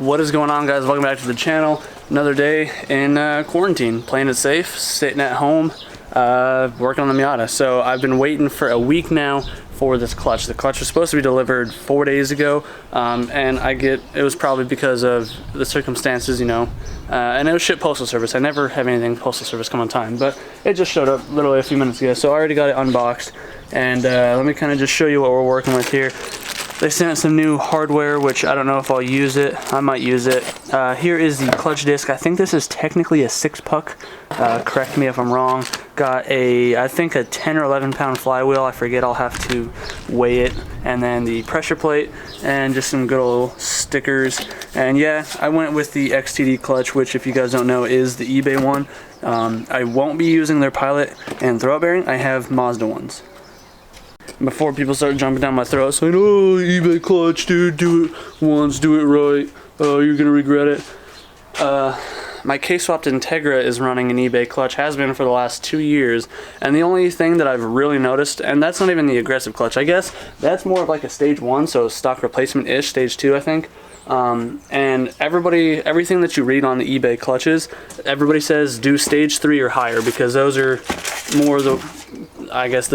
What is going on, guys? Welcome back to the channel. Another day in quarantine, playing it safe, sitting at home, working on the Miata. So I've been waiting for a week now for this clutch. The clutch was supposed to be delivered 4 days ago, and it was probably because of the circumstances, you know, and it was shipped postal service. I never have anything postal service come on time, but it just showed up literally a few minutes ago, so I already got it unboxed. And let me kind of just show you what we're working with here. They sent some new hardware, which I don't know if I'll use it. I might use it. Here is the clutch disc. I think this is technically a 6-puck. Correct me if I'm wrong. Got I think a 10 or 11 pound flywheel. I forget, I'll have to weigh it. And then the pressure plate and just some good old stickers. And yeah, I went with the XTD clutch, which if you guys don't know is the eBay one. I won't be using their pilot and throw bearing. I have Mazda ones. Before people start jumping down my throat saying, "Oh, eBay clutch, dude, do it once, do it right. Oh, you're gonna regret it." My K-swapped Integra is running an eBay clutch, has been for the last 2 years, and the only thing that I've really noticed, and that's not even the aggressive clutch, I guess that's more of like a stage 1, so stock replacement-ish, stage 2, I think. And everything that you read on the eBay clutches, everybody says do stage 3 or higher, because those are more the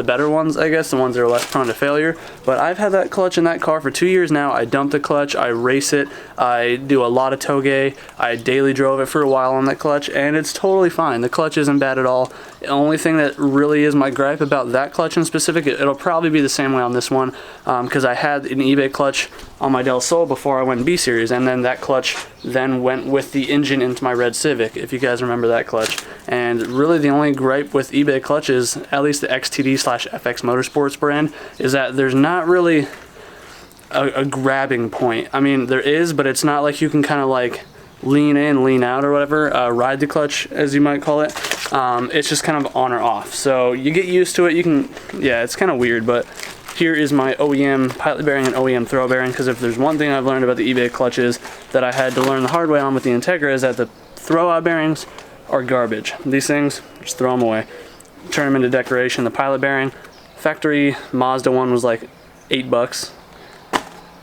better ones, the ones that are less prone to failure. But I've had that clutch in that car for 2 years now. I dump the clutch, I race it, I do a lot of toge, I daily drove it for a while on that clutch, and it's totally fine. The clutch isn't bad at all. The only thing that really is my gripe about that clutch in specific, it'll probably be the same way on this one, because I had an eBay clutch on my Del Sol before I went B Series, and then that clutch then went with the engine into my red Civic, if you guys remember that clutch. And really the only gripe with eBay clutches, at least the XTD/FX Motorsports brand, is that there's not really a grabbing point. I mean, there is, but it's not like you can kind of like lean in, lean out, or whatever, ride the clutch, as you might call it. It's just kind of on or off. So you get used to it. You can, yeah, it's kind of weird, but here is my OEM pilot bearing and OEM throw bearing, because if there's one thing I've learned about the eBay clutches that I had to learn the hard way on with the Integra, is that the throw-out bearings are garbage. These things, just throw them away. Turn them into decoration. The pilot bearing, factory Mazda one was like $8.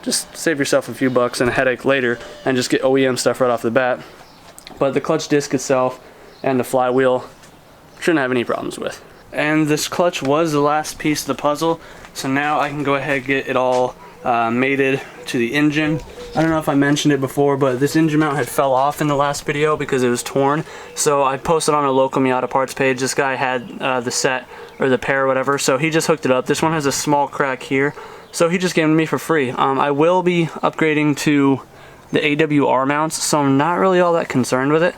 Just save yourself a few bucks and a headache later, and just get OEM stuff right off the bat. But the clutch disc itself and the flywheel shouldn't have any problems with. And this clutch was the last piece of the puzzle, so now I can go ahead and get it all mated to the engine. I don't know if I mentioned it before, but this engine mount had fell off in the last video because it was torn. So I posted on a local Miata parts page. This guy had the set, or the pair or whatever, so he just hooked it up. This one has a small crack here, so he just gave it to me for free. I will be upgrading to the AWR mounts, so I'm not really all that concerned with it.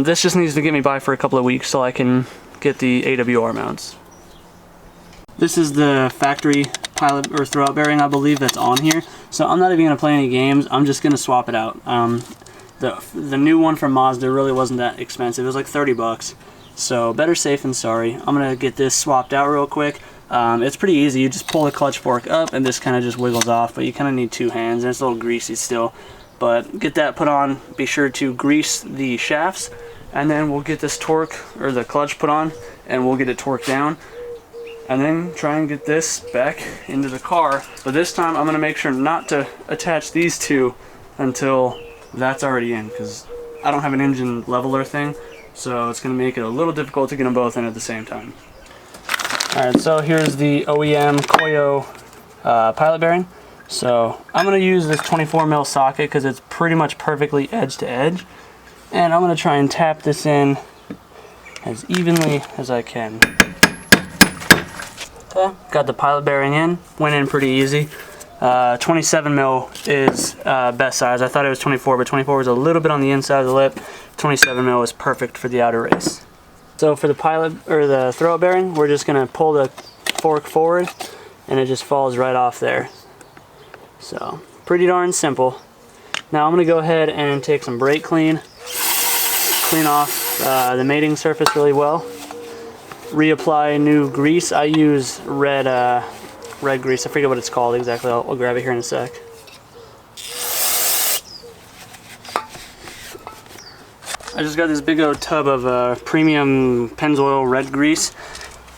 This just needs to get me by for a couple of weeks so I can get the AWR mounts. This is the factory pilot or throw-out bearing, I believe, that's on here. So I'm not even going to play any games. I'm just going to swap it out. The new one from Mazda really wasn't that expensive. It was like 30 bucks. So better safe than sorry. I'm going to get this swapped out real quick. It's pretty easy. You just pull the clutch fork up and this kind of just wiggles off, but you kind of need 2 hands, and it's a little greasy still. But get that put on. Be sure to grease the shafts, and then we'll get this torque, or the clutch, put on, and we'll get it torqued down. And then try and get this back into the car. But this time I'm going to make sure not to attach these two until that's already in, because I don't have an engine leveler thing, so it's going to make it a little difficult to get them both in at the same time. Alright, so here's the OEM Koyo pilot bearing. So I'm going to use this 24mm socket because it's pretty much perfectly edge to edge. And I'm going to try and tap this in as evenly as I can. Okay, got the pilot bearing in, went in pretty easy. 27mm is best size. I thought it was 24, but 24 was a little bit on the inside of the lip. 27mm is perfect for the outer race. So for the pilot, or the throw bearing, we're just going to pull the fork forward, and it just falls right off there. So pretty darn simple. Now I'm going to go ahead and take some brake clean off the mating surface really well. Reapply new grease. I use red grease. I forget what it's called exactly. I'll grab it here in a sec. I just got this big old tub of premium Pennzoil red grease,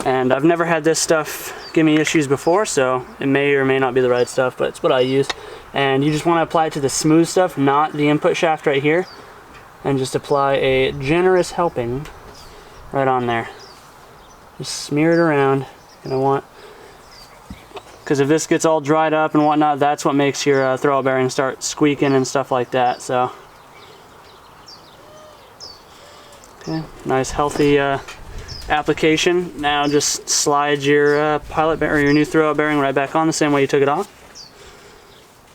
and I've never had this stuff give me issues before, so it may or may not be the right stuff, but it's what I use. And you just want to apply it to the smooth stuff, not the input shaft right here. And just apply a generous helping right on there. Just smear it around. Gonna want, because if this gets all dried up and whatnot, that's what makes your throwout bearing start squeaking and stuff like that. So, okay, nice healthy application. Now just slide your pilot bearing, or your new throwout bearing right back on the same way you took it off.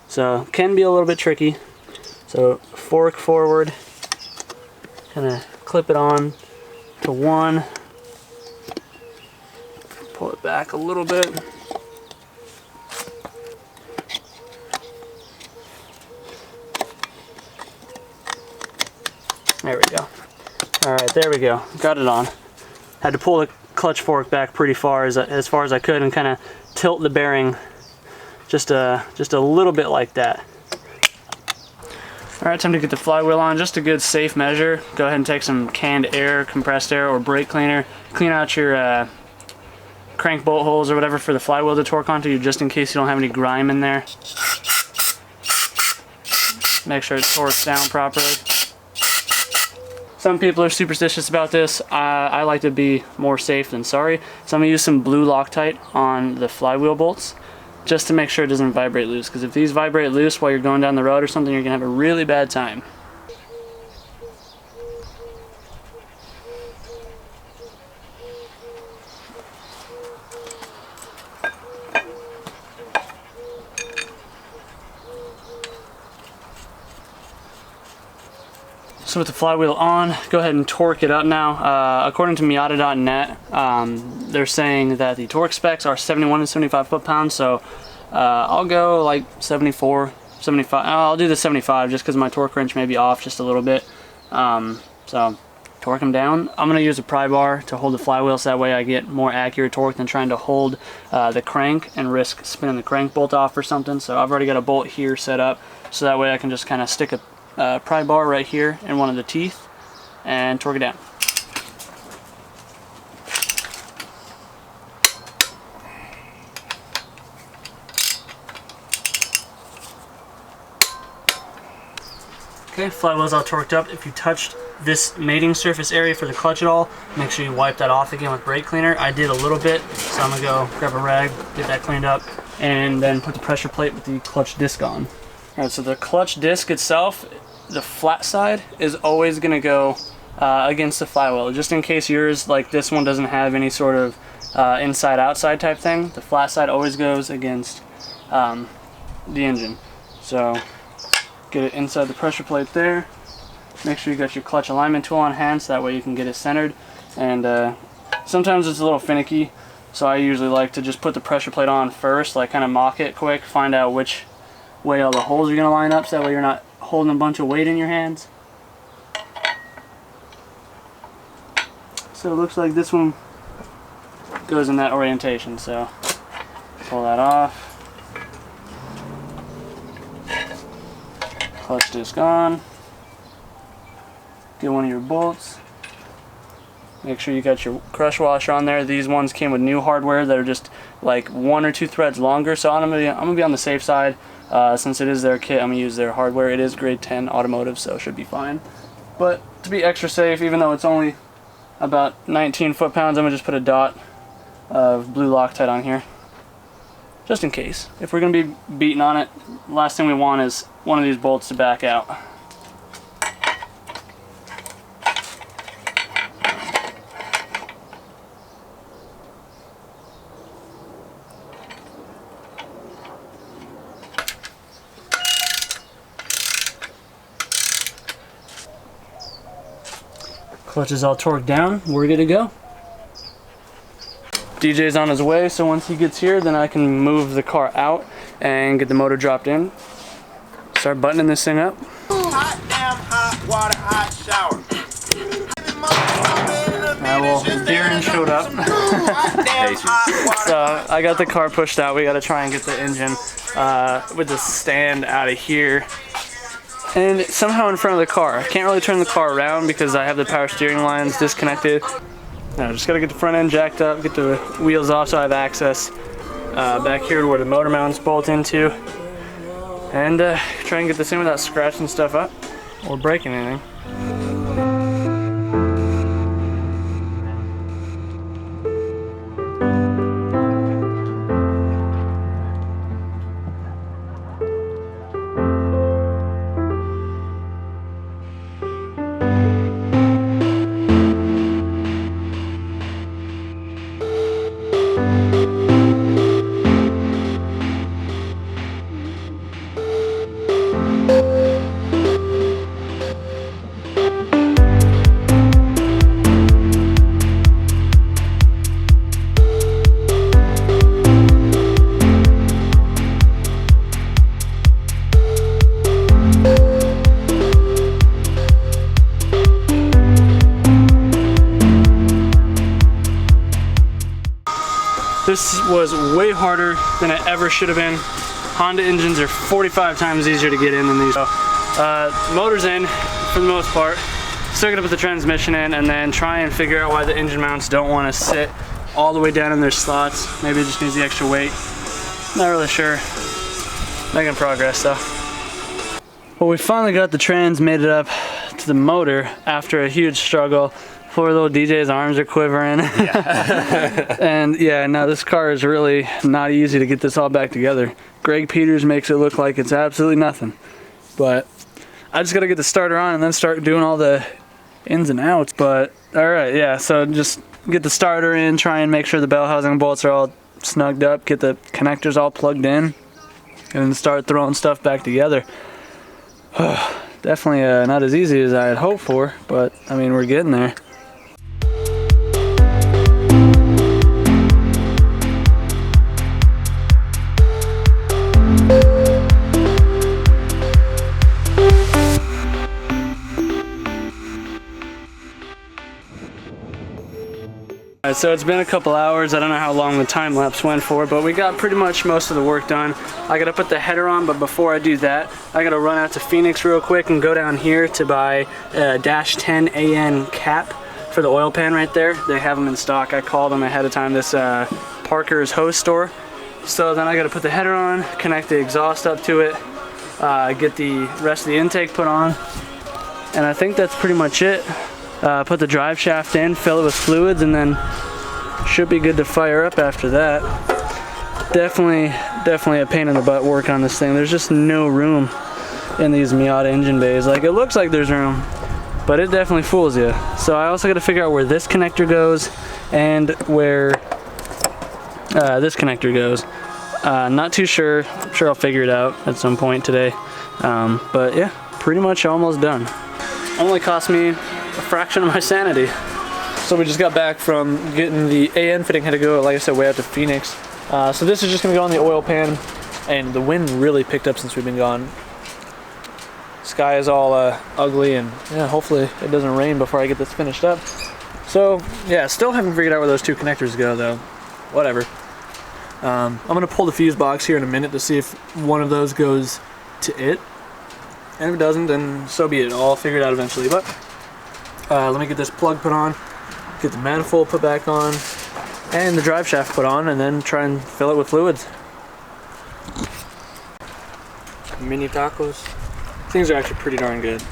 So can be a little bit tricky. So fork forward, kind of clip it on to one, pull it back a little bit. There we go. All right, there we go. Got it on. Had to pull the clutch fork back pretty far, as far as I could, and kind of tilt the bearing just a little bit like that. All right, time to get the flywheel on. Just a good safe measure. Go ahead and take some canned air, compressed air, or brake cleaner. Clean out your crank bolt holes or whatever for the flywheel to torque onto, just in case you don't have any grime in there. Make sure it torques down properly. Some people are superstitious about this. I like to be more safe than sorry. So I'm gonna use some blue Loctite on the flywheel bolts, just to make sure it doesn't vibrate loose, because if these vibrate loose while you're going down the road or something, you're gonna have a really bad time. So with the flywheel on, go ahead and torque it up now. According to Miata.net, they're saying that the torque specs are 71 to 75 foot-pounds, so I'll go like 74, 75. I'll do the 75 just because my torque wrench may be off just a little bit. So torque them down. I'm going to use a pry bar to hold the flywheel, so that way I get more accurate torque than trying to hold the crank and risk spinning the crank bolt off or something. So I've already got a bolt here set up, so that way I can just kind of stick a pry bar right here in one of the teeth and torque it down. Okay, flywheel's all torqued up. If you touched this mating surface area for the clutch at all, make sure you wipe that off again with brake cleaner. I did a little bit, so I'm gonna go grab a rag, get that cleaned up, and then put the pressure plate with the clutch disc on. Alright, so the clutch disc itself, the flat side is always going to go against the flywheel, just in case yours, like this one, doesn't have any sort of inside-outside type thing. The flat side always goes against the engine. So get it inside the pressure plate there. Make sure you got your clutch alignment tool on hand, so that way you can get it centered. And sometimes it's a little finicky, so I usually like to just put the pressure plate on first, like kind of mock it quick, find out which way all the holes are going to line up, so that way you're not holding a bunch of weight in your hands. So it looks like this one goes in that orientation, so pull that off. Clutch disc on. Get one of your bolts. Make sure you got your crush washer on there. These ones came with new hardware that are just like 1 or 2 threads longer, so I'm gonna be on the safe side. Since it is their kit, I'm going to use their hardware. It is grade 10 automotive, so it should be fine. But to be extra safe, even though it's only about 19 foot-pounds, I'm going to just put a dot of blue Loctite on here, just in case. If we're going to be beating on it, the last thing we want is one of these bolts to back out. Clutch is all torqued down, we're good to go. DJ's on his way, so once he gets here, then I can move the car out and get the motor dropped in. Start buttoning this thing up. Hot damn hot water, hot shower. Well, Darren showed up. So I got the car pushed out. We got to try and get the engine with the stand out of here. And somehow in front of the car. I can't really turn the car around because I have the power steering lines disconnected. Now just gotta get the front end jacked up, get the wheels off so I have access back here to where the motor mounts bolt into. and try and get this in without scratching stuff up or breaking anything. This was way harder than it ever should have been. Honda engines are 45 times easier to get in than these. So, motor's in for the most part. Still gonna put the transmission in and then try and figure out why the engine mounts don't want to sit all the way down in their slots. Maybe it just needs the extra weight. Not really sure. Making progress though. Well, we finally got the trans made it up to the motor after a huge struggle. Poor little DJ's arms are quivering. Yeah. And yeah, no, this car is really not easy to get this all back together. Greg Peters makes it look like it's absolutely nothing. But I just gotta get the starter on and then start doing all the ins and outs. But all right, yeah, so just get the starter in, try and make sure the bell housing bolts are all snugged up, get the connectors all plugged in, and then start throwing stuff back together. Definitely not as easy as I had hoped for, but I mean, we're getting there. Alright, so it's been a couple hours. I don't know how long the time lapse went for, but we got pretty much most of the work done. I gotta put the header on, but before I do that, I gotta run out to Phoenix real quick and go down here to buy a -10 AN cap for the oil pan right there. They have them in stock. I called them ahead of time, this Parker's hose store. So then I gotta put the header on, connect the exhaust up to it, get the rest of the intake put on, and I think that's pretty much it. Put the drive shaft in, fill it with fluids, and then should be good to fire up after that. Definitely a pain in the butt work on this thing. There's just no room in these Miata engine bays. Like, it looks like there's room, but it definitely fools you. So I also got to figure out where this connector goes and where this connector goes. Not too sure. I'm sure I'll figure it out at some point today. But yeah, pretty much almost done. Only cost me a fraction of my sanity. So we just got back from getting the AN fitting. Had to go, like I said, way out to Phoenix. So this is just gonna go on the oil pan, and the wind really picked up since we've been gone. Sky is all ugly, and yeah, hopefully it doesn't rain before I get this finished up. So yeah, still haven't figured out where those two connectors go though. Whatever. I'm gonna pull the fuse box here in a minute to see if one of those goes to it. And if it doesn't, then so be it. I'll figure it out eventually. But let me get this plug put on, get the manifold put back on, and the drive shaft put on, and then try and fill it with fluids. Mini tacos. Things are actually pretty darn good.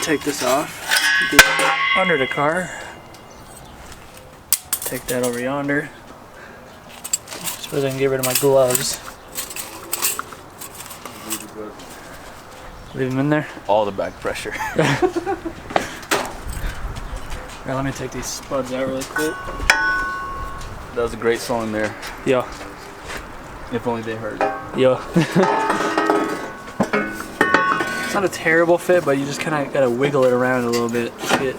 Take this off. Get under the car. Take that over yonder. Suppose I can get rid of my gloves. Leave them in there? All the back pressure. Alright, let me take these spuds out really quick. That was a great song there. Yo. If only they heard. Yo. It's not a terrible fit, but you just kind of got to wiggle it around a little bit to get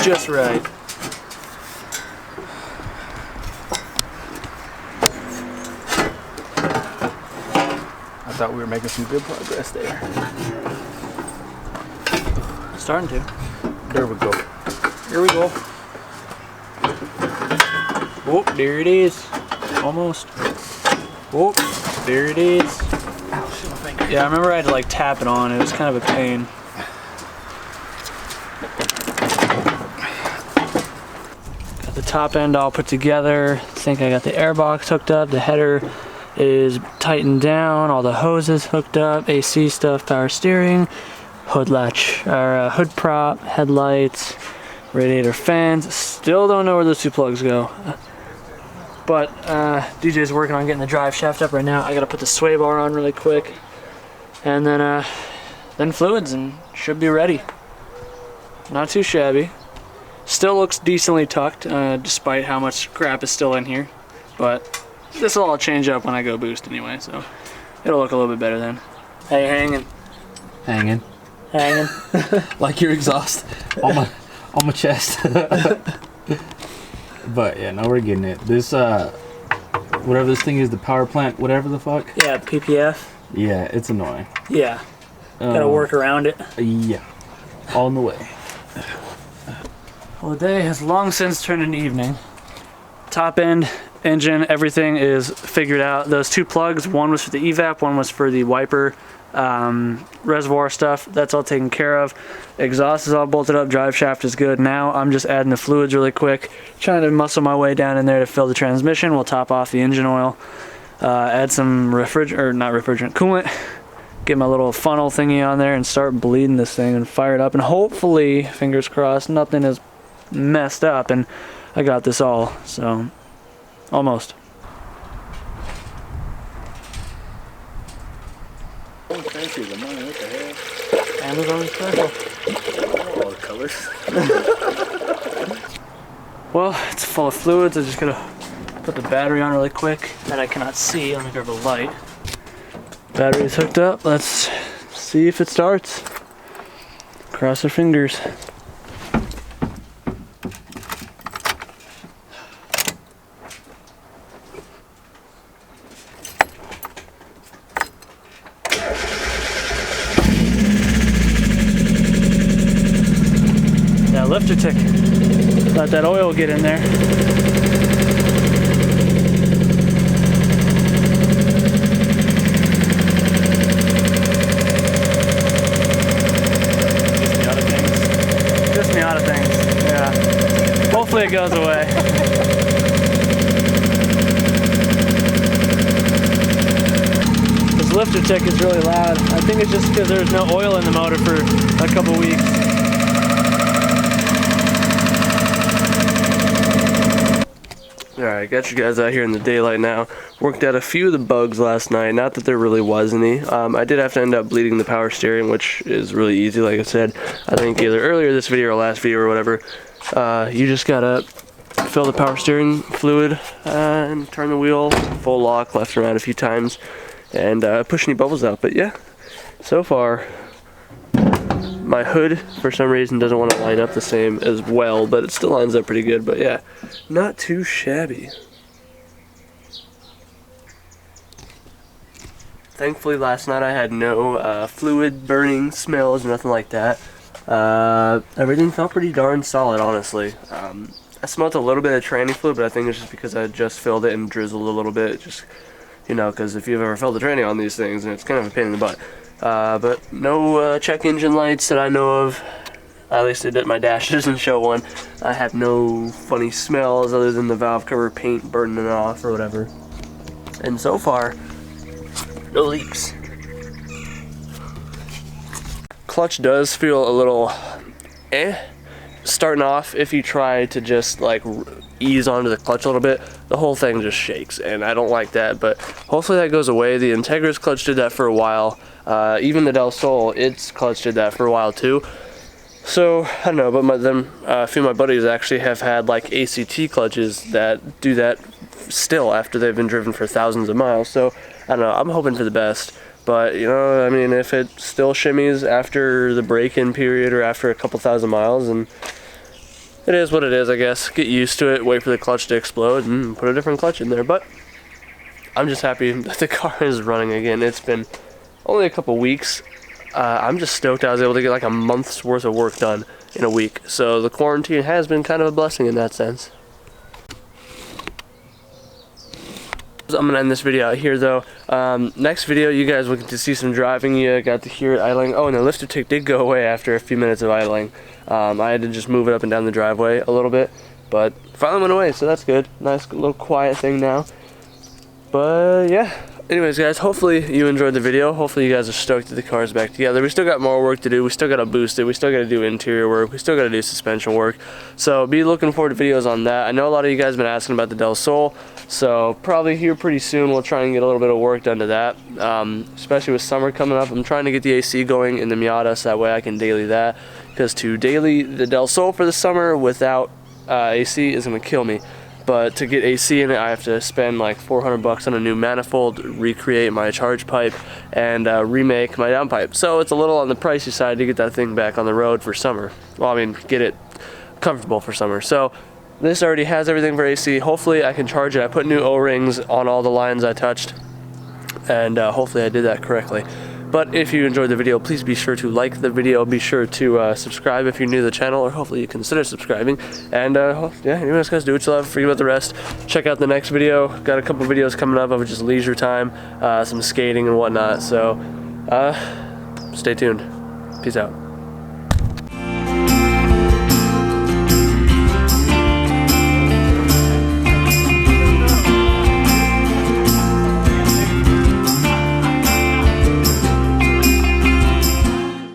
just right. I thought we were making some good progress there. Starting to. There we go. Here we go. Oh, there it is. Almost. Oh, there it is. Ow, shit, my finger. Yeah, I remember I had to like tap it on. It was kind of a pain. Got the top end all put together. I think I got the airbox hooked up. The header is tightened down. All the hoses hooked up. AC stuff, power steering, hood latch, or hood prop, headlights, radiator fans. Still don't know where those two plugs go. But DJ's working on getting the drive shaft up right now. I gotta put the sway bar on really quick, and then fluids, and should be ready. Not too shabby. Still looks decently tucked, despite how much crap is still in here. But this will all change up when I go boost anyway, so it'll look a little bit better then. Hey, hanging. Hanging. Hanging. Like your exhaust on my chest. But yeah, now we're getting it. This whatever this thing is, the power plant, whatever the fuck. Yeah, PPF. Yeah, it's annoying. Yeah. Gotta work around it. Yeah. All in the way. Well, the day has long since turned into evening. Top end, engine, everything is figured out. Those two plugs, one was for the evap, one was for the wiper reservoir stuff. That's all taken care of. Exhaust is all bolted up, drive shaft is good. Now I'm just adding the fluids really quick, trying to muscle my way down in there to fill the transmission. We'll top off the engine oil, add some coolant, get my little funnel thingy on there and start bleeding this thing and fire it up, and hopefully, fingers crossed, nothing is messed up and I got this all, so almost. Oh, thank you, the money, what the hell? Amazon special. All the colors. Well, it's full of fluids. I just gotta put the battery on really quick that I cannot see. Let me grab a light. Battery is hooked up. Let's see if it starts. Cross our fingers. That lifter tick. Let that oil get in there. Just Miata things. Yeah. Hopefully it goes away. This lifter tick is really loud. I think it's just because there's no oil in the motor for a couple weeks. Alright, got you guys out here in the daylight now. Worked out a few of the bugs last night, not that there really was any. I did have to end up bleeding the power steering, which is really easy, like I said. I think either earlier this video or last video or whatever. You just gotta fill the power steering fluid and turn the wheel full lock, left and right a few times, and push any bubbles out. But yeah, so far, my hood, for some reason, doesn't want to line up the same as well, but it still lines up pretty good. But yeah, not too shabby. Thankfully, last night I had no fluid burning smells, nothing like that. Everything felt pretty darn solid, honestly. I smelled a little bit of tranny fluid, but I think it's just because I just filled it and drizzled a little bit. Just, you know, because if you've ever filled the tranny on these things, and it's kind of a pain in the butt. But no check engine lights that I know of. At least it did. My dash doesn't show one. I have no funny smells other than the valve cover paint burning off or whatever. And so far, no leaks. Clutch does feel a little starting off. If you try to just like ease onto the clutch a little bit, the whole thing just shakes, and I don't like that, but hopefully that goes away. The Integra's clutch did that for a while. Even the Del Sol, its clutch did that for a while too. So I don't know, but a few of my buddies actually have had like ACT clutches that do that still after they've been driven for thousands of miles. So I don't know, I'm hoping for the best. But, you know, I mean, if it still shimmies after the break-in period or after a couple thousand miles, and it is what it is, I guess. Get used to it, wait for the clutch to explode, and put a different clutch in there. But I'm just happy that the car is running again. It's been only a couple weeks. I'm just stoked I was able to get like a month's worth of work done in a week. So the quarantine has been kind of a blessing in that sense. I'm going to end this video out here though. Next video you guys will get to see some driving. You got to hear it idling. Oh, and the lifter tick did go away after a few minutes of idling. I had to just move it up and down the driveway a little bit. but finally went away, so that's good. Nice little quiet thing now. But yeah, anyways guys, hopefully you enjoyed the video. Hopefully you guys are stoked that the car's back together. We still got more work to do. We still got to boost it. We still got to do interior work. We still got to do suspension work. So be looking forward to videos on that. I know a lot of you guys have been asking about the Del Sol, so probably here pretty soon we'll try and get a little bit of work done to that, especially with summer coming up. I'm trying to get the AC going in the Miata so that way I can daily that, because to daily the Del Sol for the summer without AC is going to kill me. But to get AC in it, I have to spend like 400 bucks on a new manifold, recreate my charge pipe, and remake my downpipe. So it's a little on the pricey side to get that thing back on the road for summer. Well, I mean, get it comfortable for summer. So this already has everything for AC. Hopefully I can charge it. I put new O-rings on all the lines I touched, and hopefully I did that correctly. But if you enjoyed the video, please be sure to like the video. Be sure to subscribe if you're new to the channel, or hopefully you consider subscribing. And yeah, anyways guys, do what you love, forget about the rest. Check out the next video. Got a couple videos coming up of just leisure time, some skating and whatnot. So stay tuned. Peace out.